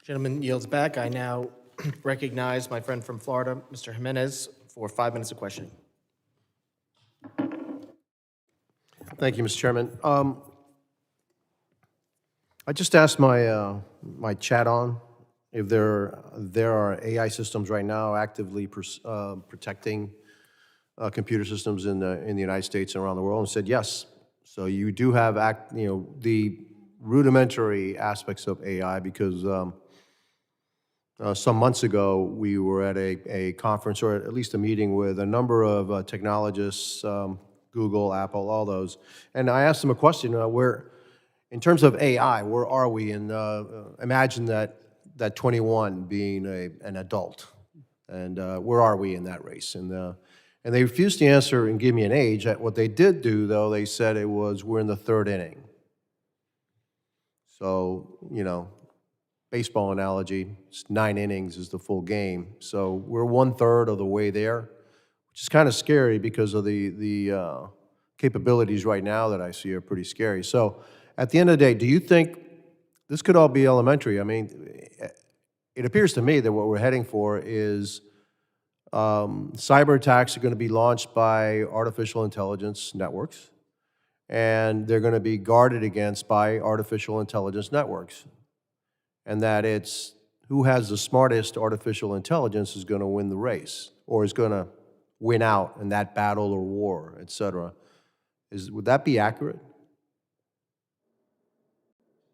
Gentleman yields back. I now recognize my friend from Florida, Mr. Giménez, for 5 minutes of questioning. Thank you, Mr. Chairman. I just asked my chat on if there are AI systems right now actively protecting computer systems in the United States and around the world, and said yes. So you do have the rudimentary aspects of AI because some months ago we were at a conference, or at least a meeting, with a number of technologists, Google, Apple, all those, and I asked them a question: in terms of AI, where are we? And imagine that 21 being an adult, and where are we in that race? And they refused to answer and give me an age. What they did do, though, they said we're in the third inning. So, baseball analogy, it's 9 innings is the full game. So we're 1/3 of the way there, which is kind of scary because of the capabilities right now that I see are pretty scary. So at the end of the day, do you think this could all be elementary? I mean, it appears to me that what we're heading for is cyber attacks are going to be launched by artificial intelligence networks, and they're going to be guarded against by artificial intelligence networks. And that it's who has the smartest artificial intelligence is going to win the race, or is going to win out in that battle or war, et cetera. Would that be accurate?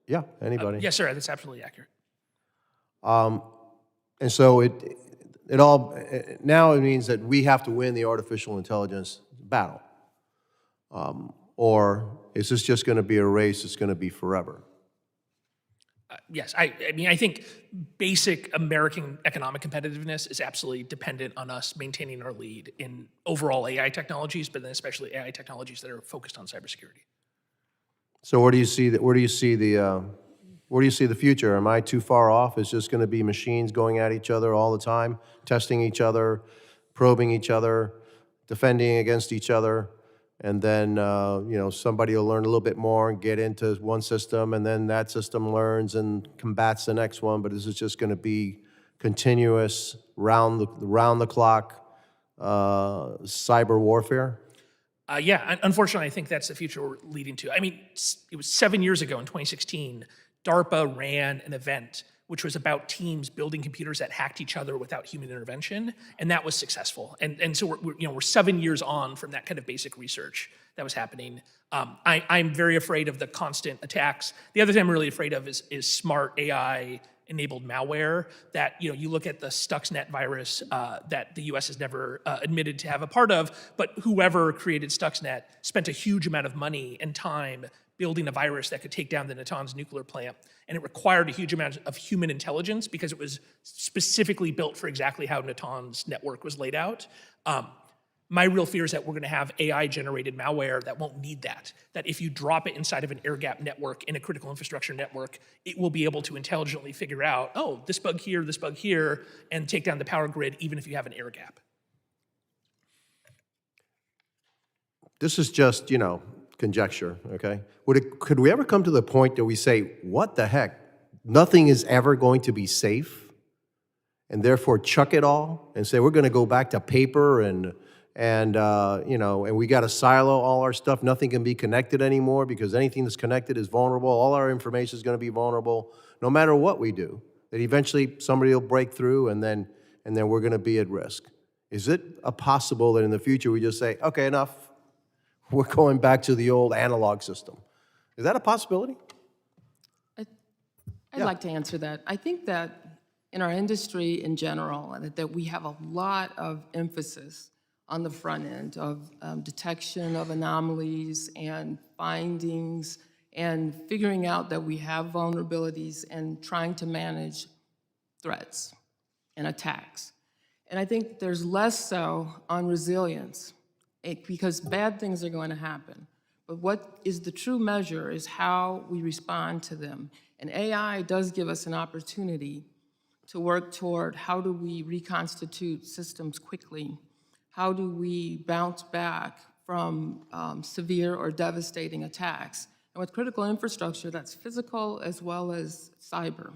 Yeah, anybody? Yes, sir, that's absolutely accurate. And so it all, now it means that we have to win the artificial intelligence battle. Or is this just going to be a race that's going to be forever? Yes, I mean, I think basic American economic competitiveness is absolutely dependent on us maintaining our lead in overall AI technologies, but then especially AI technologies that are focused on cybersecurity. So where do you see the future? Am I too far off? It's just going to be machines going at each other all the time, testing each other, probing each other, defending against each other, and then somebody will learn a little bit more and get into one system, and then that system learns and combats the next one. But this is just going to be continuous, round the clock cyber warfare. Yeah, unfortunately, I think that's the future we're leading to. I mean, it was 7 years ago in 2016, DARPA ran an event which was about teams building computers that hacked each other without human intervention, and that was successful. And so we're 7 years on from that kind of basic research that was happening. I'm very afraid of the constant attacks. The other thing I'm really afraid of is smart AI-enabled malware. That you look at the Stuxnet virus that the U.S. has never admitted to have a part of, but whoever created Stuxnet spent a huge amount of money and time building a virus that could take down the Natanz nuclear plant. And it required a huge amount of human intelligence because it was specifically built for exactly how Natanz network was laid out. My real fear is that we're going to have AI-generated malware that won't need that. That if you drop it inside of an air-gapped network in a critical infrastructure network, it will be able to intelligently figure out, oh, this bug here, and take down the power grid even if you have an air gap. This is just, conjecture, okay? Could we ever come to the point that we say, what the heck? Nothing is ever going to be safe, and therefore chuck it all and say we're going to go back to paper and we got to silo all our stuff. Nothing can be connected anymore because anything that's connected is vulnerable. All our information is going to be vulnerable, no matter what we do. That eventually somebody will break through, and then we're going to be at risk. Is it possible that in the future we just say, okay, enough? We're going back to the old analog system. Is that a possibility? I'd like to answer that. I think that in our industry in general, that we have a lot of emphasis on the front end of detection of anomalies and findings and figuring out that we have vulnerabilities and trying to manage threats and attacks. And I think there's less so on resilience, because bad things are going to happen. But what is the true measure is how we respond to them. And AI does give us an opportunity to work toward how do we reconstitute systems quickly? How do we bounce back from severe or devastating attacks? And with critical infrastructure, that's physical as well as cyber.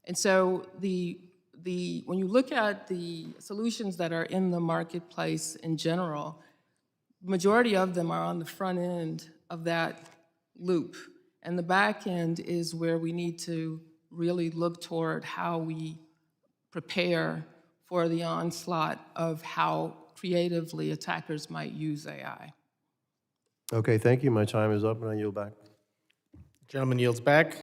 And so when you look at the solutions that are in the marketplace in general, majority of them are on the front end of that loop. And the back end is where we need to really look toward how we prepare for the onslaught of how creatively attackers might use AI. Okay, thank you. My time is up, and I yield back. Gentleman yields back.